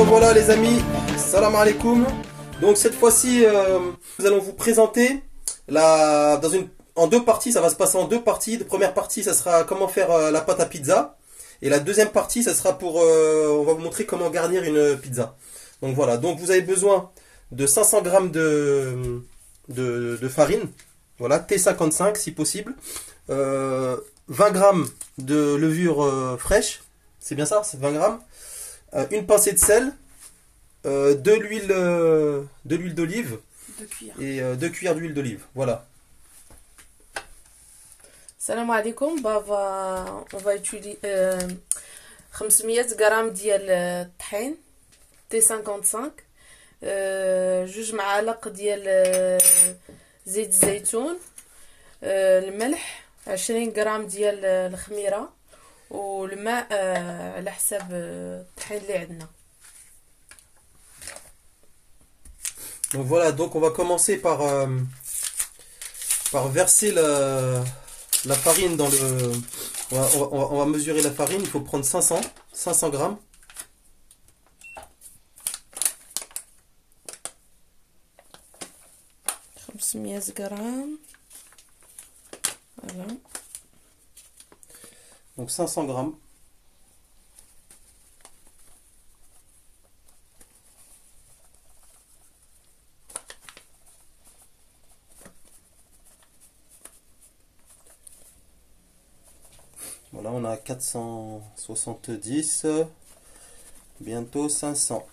Voilà les amis, salam alaikum. Donc cette fois-ci, nous allons vous présenter en deux parties, ça va se passer en deux parties. La première partie, ça sera comment faire la pâte à pizza. Et la deuxième partie, ça sera on va vous montrer comment garnir une pizza. Donc voilà, donc vous avez besoin de 500 grammes de farine, voilà, T55 si possible, 20 grammes de levure fraîche, c'est bien ça, c'est 20 grammes, une pincée de sel, de l'huile d'olive et 2 cuillères d'huile d'olive, voilà. Salam alaikum, on va utiliser 500 grammes de tahine T55, جوج معالق ديال زيت الزيتون، الملح 20 غرام ديال الخميره والماء على حساب الطحين اللي عندنا. Donc voilà, donc on va commencer par verser la farine dans le... On va mesurer la farine, il faut prendre 500 grammes. grammes. Voilà. Donc 500 grammes. Voilà, on a 470, bientôt 500.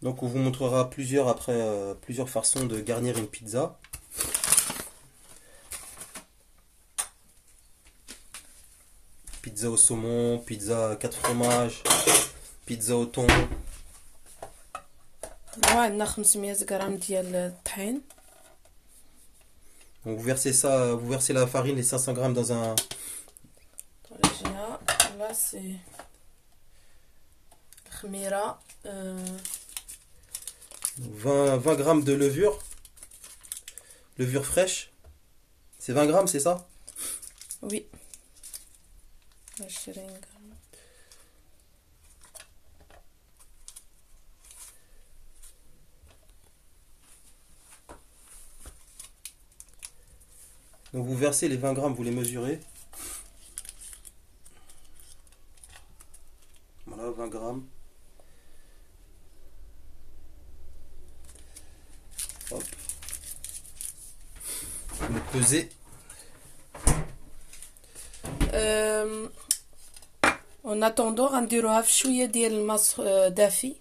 Donc on vous montrera plusieurs façons de garnir une pizza. Pizza au saumon, pizza à 4 fromages, pizza au thon. عندنا 500 غرام ديال الطحين. Donc vous versez la farine, les 500 grammes dans un... Là c'est khmira, 20 grammes de levure fraîche. C'est 20 grammes, c'est ça? Oui. 20 grammes. Donc vous versez les 20 grammes, vous les mesurez. Voilà, 20 grammes. Hop. Vous pesez. En attendant, غنديروها في شويه ديال الماء دافي.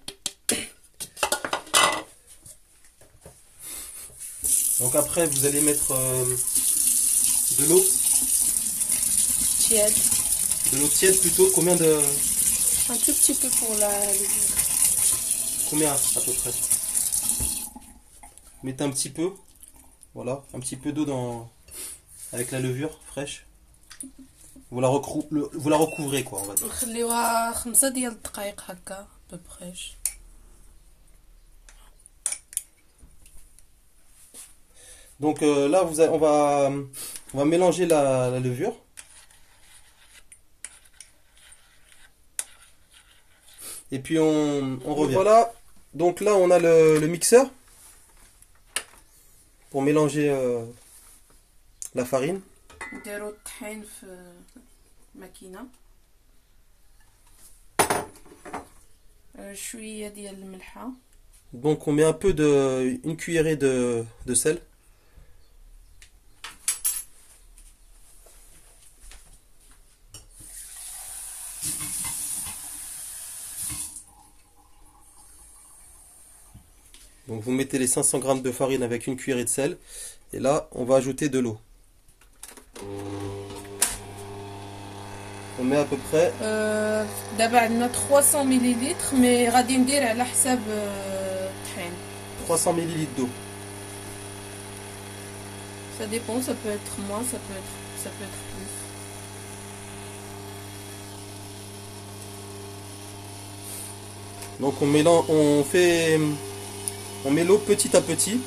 Donc après vous allez mettre de l'eau tiède. De l'eau tiède plutôt. Combien de... Un tout petit peu pour la levure. Combien à peu près? Mettez un petit peu. Voilà, un petit peu d'eau avec la levure fraîche. Vous la recouvrez quoi, on va dire. نخليوها 5 ديال الدقائق هكا ببريش. Donc là on va mélanger la levure. Et puis on revient. Voilà, donc là on a le mixeur pour mélanger la farine. نديرو الطحين في ماكينه. شويه ديال الملحه. Donc on met une cuillerée de sel. Donc vous mettez les 500 grammes de farine avec une cuillerée de sel. Et là, on va ajouter de l'eau. On met à peu près... دابا عندنا 300 مليلتر مي غادي ندير على حساب الطحين. 300 ml d'eau. Ça dépend, ça peut être moins, ça peut être plus. Donc on mélange, on fait On met l'eau petit à petit.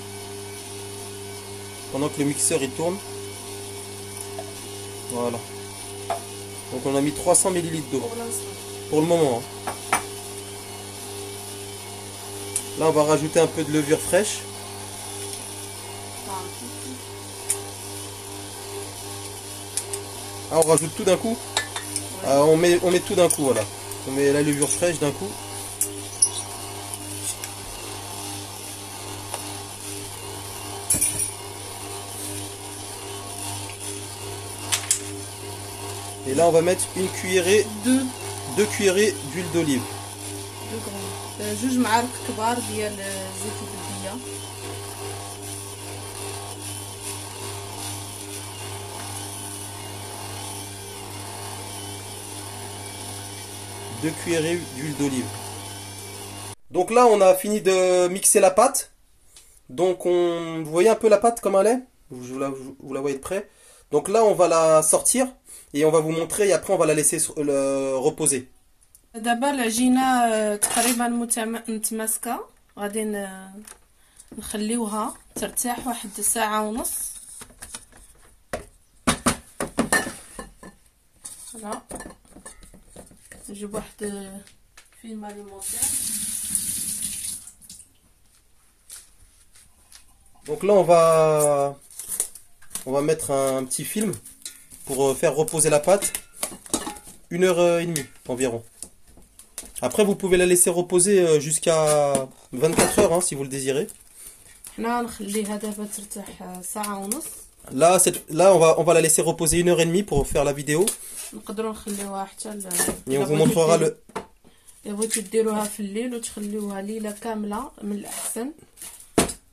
Pendant que le mixeur il tourne. Voilà. Donc on a mis 300 ml d'eau. Pour le moment. Là on va rajouter un peu de levure fraîche. Ah, on rajoute tout d'un coup. Ah, on met tout d'un coup, voilà. On met la levure fraîche d'un coup. Et là on va mettre une cuillerée, deux cuillerées d'huile d'olive. جوج معالق كبار ديال زيت البلدية. Deux cuillerées d'huile d'olive. Donc là on a fini de mixer la pâte. Donc vous voyez un peu la pâte comme elle est, vous la voyez de près. Donc là on va la sortir et on va vous montrer et après on va la laisser reposer. دابا العجينة تقريبا متماسكة، غادي نخليوها ترتاح واحد ساعة ونص. فوالا نجيب واحد فيلم اليمونتير. Donc là on va mettre un petit film pour faire reposer la pâte 1h30 environ. Après vous pouvez la laisser reposer jusqu'à 24 heures si vous le désirez. حنا نخليها دابا ترتاح ساعة ونص. Là on va la laisser reposer 1h30 pour faire la vidéo. نقدروا نخليوها حتى Et on vous montrera le. إلا بغيتو ديروها في الليل وتخليوها ليلة كاملة من الأحسن.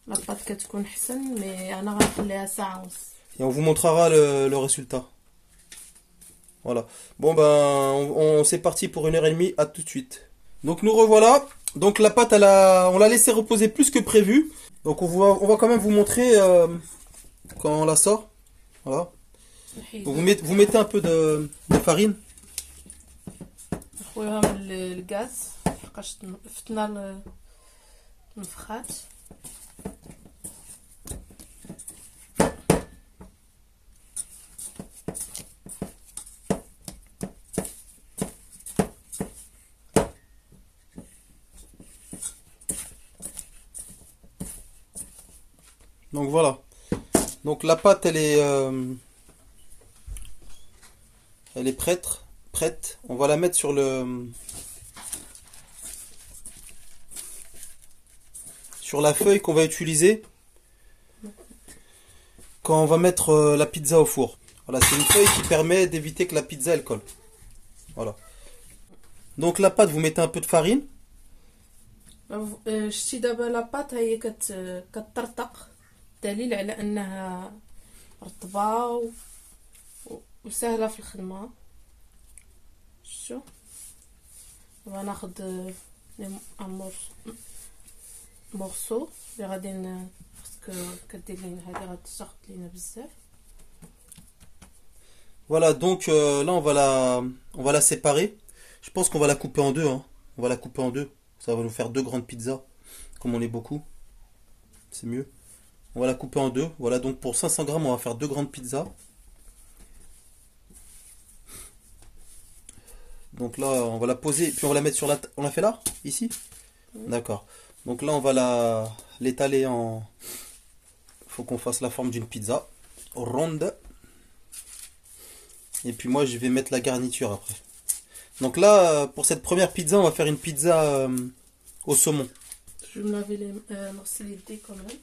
لاباط كتكون حسن، مي انا غنخليها ساعه ونص. Et on vous montrera le résultat. Voilà. Bon c'est parti pour 1h30, à tout de suite. Donc nous revoilà. Donc la pâte on l'a laissé reposer plus que prévu. Donc on va quand même vous montrer quand on la sort. Voilà. Donc vous mettez un peu de farine. نخويوها من الغاز لحقاش فتنا النفخات. Donc voilà. Donc la pâte elle est prête. On va la mettre sur la feuille qu'on va utiliser quand on va mettre la pizza au four. Voilà, c'est une feuille qui permet d'éviter que la pizza elle colle. Voilà. Donc la pâte, vous mettez un peu de farine. شتي دابا لاباط هي كتطرطق، دليل على انها رطبه وسهله في الخدمه. شو دابا ناخذ مورسو اللي غادي خاصك كدير لينا هذه غتاخد لينا بزاف. Voilà, donc là on va la séparer. Je pense qu'on va la couper en deux. On va la couper en deux. Ça va nous faire deux grandes pizzas. Comme on est beaucoup, c'est mieux. On va la couper en deux. Voilà, donc pour 500 grammes, on va faire deux grandes pizzas. Donc là, on va la poser, puis on va la mettre sur la... On l'a fait là? Ici? D'accord. Donc là, on va l'étaler en... Faut qu'on fasse la forme d'une pizza ronde. Et puis moi, je vais mettre la garniture après. Donc là, pour cette première pizza, on va faire une pizza au saumon. Je vais me laver les morceaux quand même.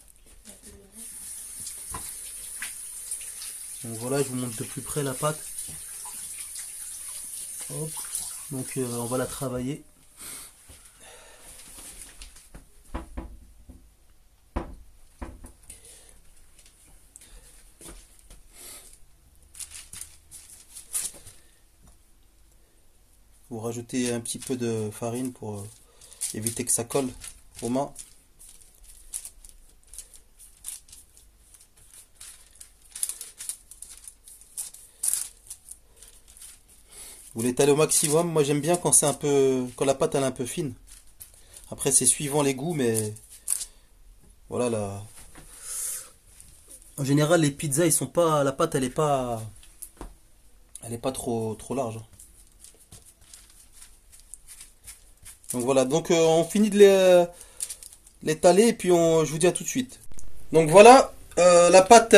Donc voilà, je vous montre de plus près la pâte. Hop. Donc on va la travailler. Vous rajoutez un petit peu de farine pour éviter que ça colle aux mains. Vous l'étalez au maximum. Moi j'aime bien quand c'est un peu, quand la pâte elle est un peu fine. Après c'est suivant les goûts, mais Voilà la. En général, les pizzas, ils sont pas. La pâte, elle est pas trop large. Donc voilà. Donc on finit de l'étaler et puis je vous dis à tout de suite. Donc voilà. La pâte,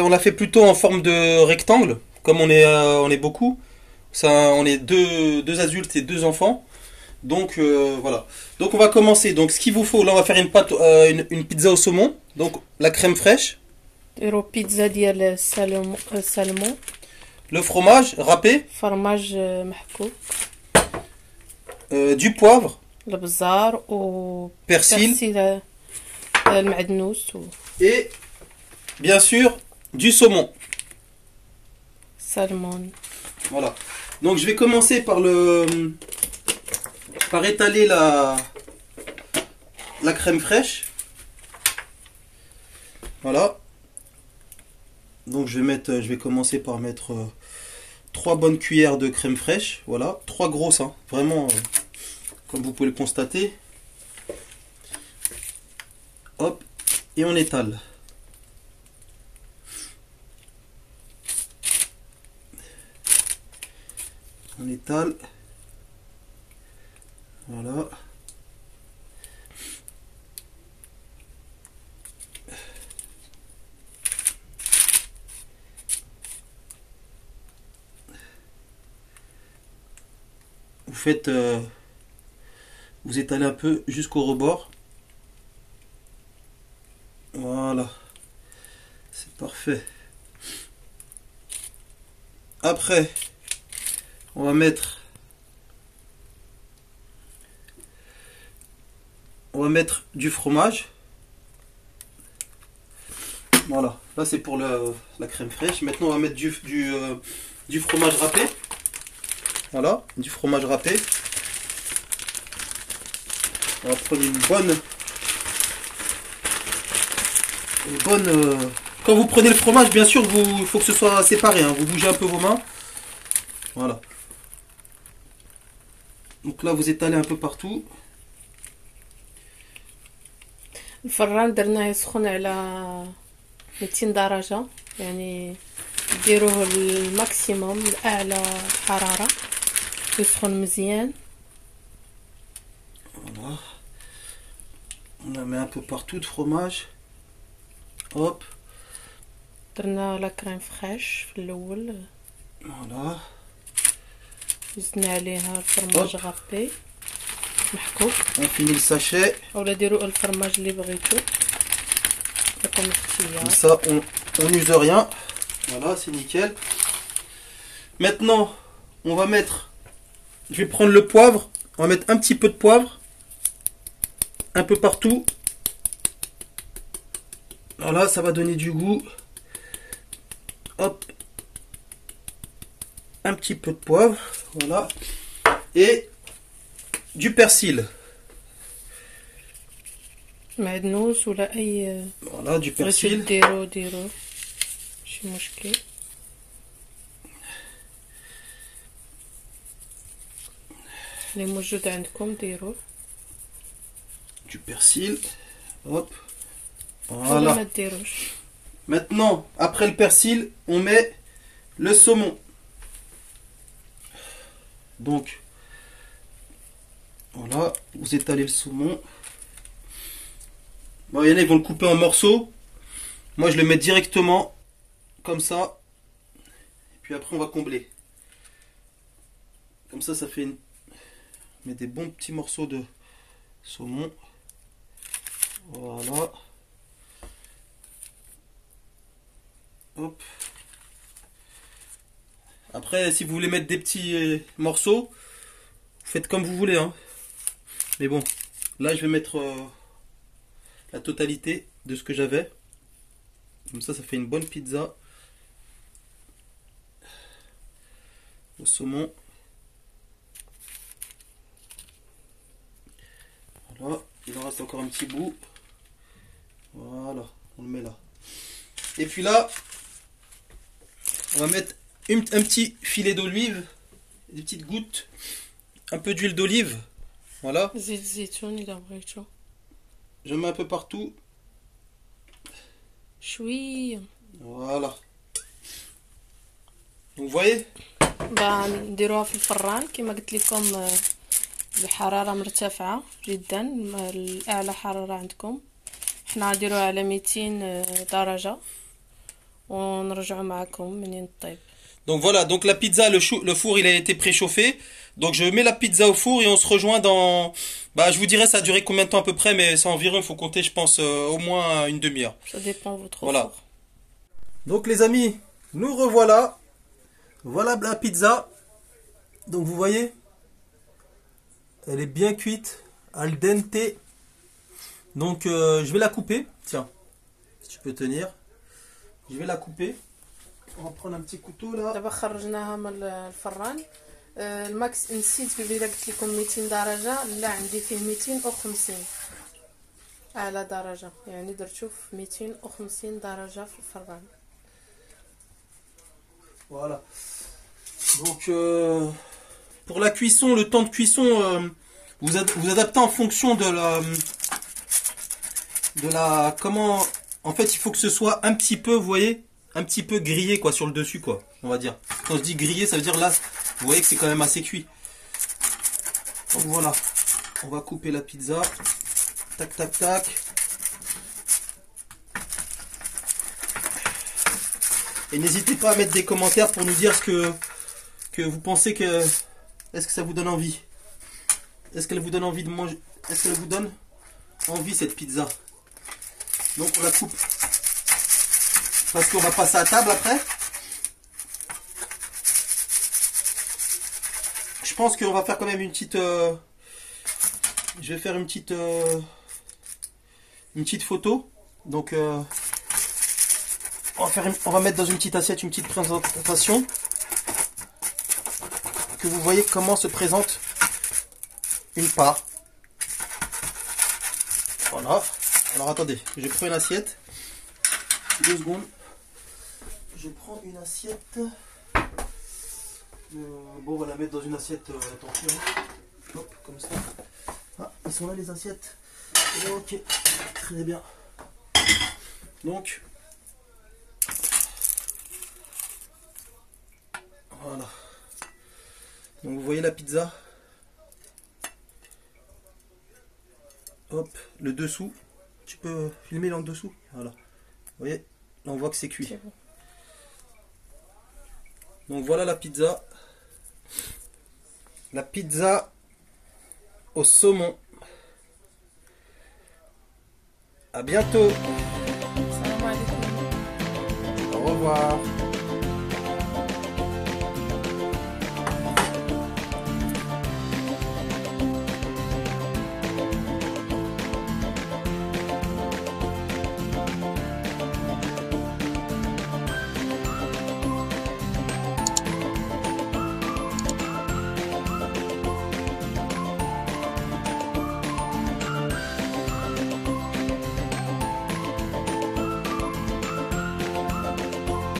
on l'a fait plutôt en forme de rectangle, comme on est beaucoup. Ça, on est deux adultes et deux enfants. Donc voilà. Donc on va commencer. Donc ce qu'il vous faut, là on va faire une pâte, une pizza au saumon. Donc la crème fraîche, ديروا بيتزا ديال السلمون le fromage râpé, فرماج محكوك du poivre, البزار و persil بيرسيل المعدنوس et bien sûr du saumon. والسلمون. Voilà. Donc je vais commencer par étaler la crème fraîche. Voilà. Donc je vais commencer par mettre 3 bonnes cuillères de crème fraîche. Voilà, 3 grosses, hein. Vraiment, comme vous pouvez le constater. Hop, et on étale. On étale. Voilà. Vous étalez un peu jusqu'au rebord. Voilà. C'est parfait. Après, on va mettre du fromage. Voilà, là c'est pour la crème fraîche. Maintenant on va mettre du fromage râpé. Voilà, du fromage râpé. On va prendre une bonne. Quand vous prenez le fromage, bien sûr, il faut que ce soit séparé, hein. Vous bougez un peu vos mains. Voilà. Donc là vous étalez un peu partout. الفران درناه يسخن على 200 درجة، يعني ديروه الماكسيموم لأعلى حرارة يسخن مزيان. Voilà. On la met un peu partout de fromage. Hop. درنا لا كريم فريش في الأول، Voilà. زدنا عليها الفرماج غابي محكوك، On finit le sachet. اولا ديروا الفرماج اللي بغيتو لكم Comme اختيار. ça, on n'use rien. Voilà, c'est nickel. Maintenant, on va mettre. Je vais prendre le poivre. On va mettre un petit peu de poivre. Un peu partout. Voilà, ça va donner du goût. Hop. Un petit peu de poivre. Voilà. Et du persil. معدنوس ولا اي Voilà, du بغيتو persil. ديرو ماشي مشكل. اللي موجود عندكم ديروه Du persil. Hop. ولا ما Voilà. ديروش. Maintenant, après le persil, on met le saumon. Donc, voilà, vous étalez le saumon. Bon, il y en a, ils vont le couper en morceaux. Moi, je le mets directement, comme ça. Et puis après, on va combler. Comme ça fait une. On met des bons petits morceaux de saumon. Voilà. Hop. Après, si vous voulez mettre des petits morceaux, vous faites comme vous voulez, hein. Mais bon, là, je vais mettre la totalité de ce que j'avais. Comme ça fait une bonne pizza au saumon. Voilà, il en reste encore un petit bout. Voilà, on le met là. Et puis là, on va mettre un petit filet d'olive, des petites gouttes, un peu d'huile d'olive. Voilà. زيت زيتون إلا بغيتو. Je mets un peu partout. شويه. Voilà. Donc vous voyez. نديروها في الفران كما قلت لكم بحراره مرتفعه جدا، الاعلى حراره عندكم. حنا نديروها على 200 درجه ونرجعوا معكم منين طيب. Donc voilà, donc la pizza, le four il a été préchauffé. Donc je mets la pizza au four et on se rejoint dans... Bah je vous dirai ça a duré combien de temps à peu près, mais c'est environ, il faut compter je pense au moins une demi-heure. Ça dépend de votre Voilà. four. Donc les amis, nous revoilà. Voilà la pizza. Donc vous voyez, elle est bien cuite, al dente. Donc je vais la couper. Tiens, si tu peux tenir. Je vais la couper. On va prendre un petit couteau là. دابا خرجناها من الفران. الماكس نسيت في البدايه قلت لكم 200 درجه، لا عندي فيه 250 اعلى درجه، يعني درتو في 250 درجه في الفران. Voilà. Donc pour la cuisson, le temps de cuisson, vous adaptez en fonction de la comment. En fait, il faut que ce soit un petit peu, vous voyez, un petit peu grillé quoi sur le dessus quoi, on va dire. Quand je dis grillé, ça veut dire là, vous voyez que c'est quand même assez cuit. Donc voilà, on va couper la pizza. Tac tac tac. Et n'hésitez pas à mettre des commentaires pour nous dire ce que vous pensez que... Est-ce que ça vous donne envie? Est-ce qu'elle vous donne envie de manger? Est-ce qu'elle vous donne envie cette pizza? Donc on la coupe. Parce qu'on va passer à table après. Je pense qu'on va faire quand même une petite... Je vais faire une petite photo. Donc... on va mettre dans une petite assiette une petite présentation. Que vous voyez comment se présente une part. Voilà. Alors attendez, je prends une assiette. 2 secondes. Je prends une assiette. Bon, on va la mettre dans une assiette. Attention. Hop, comme ça. Ah, ils sont là les assiettes. Ok, très bien. Donc... Voilà. Donc vous voyez la pizza. Hop, le dessous. Tu peux filmer là en dessous. Voilà. Vous voyez, là on voit que c'est cuit. C'est bon. Donc voilà la pizza. La pizza au saumon. À bientôt. السلام عليكم. Au revoir.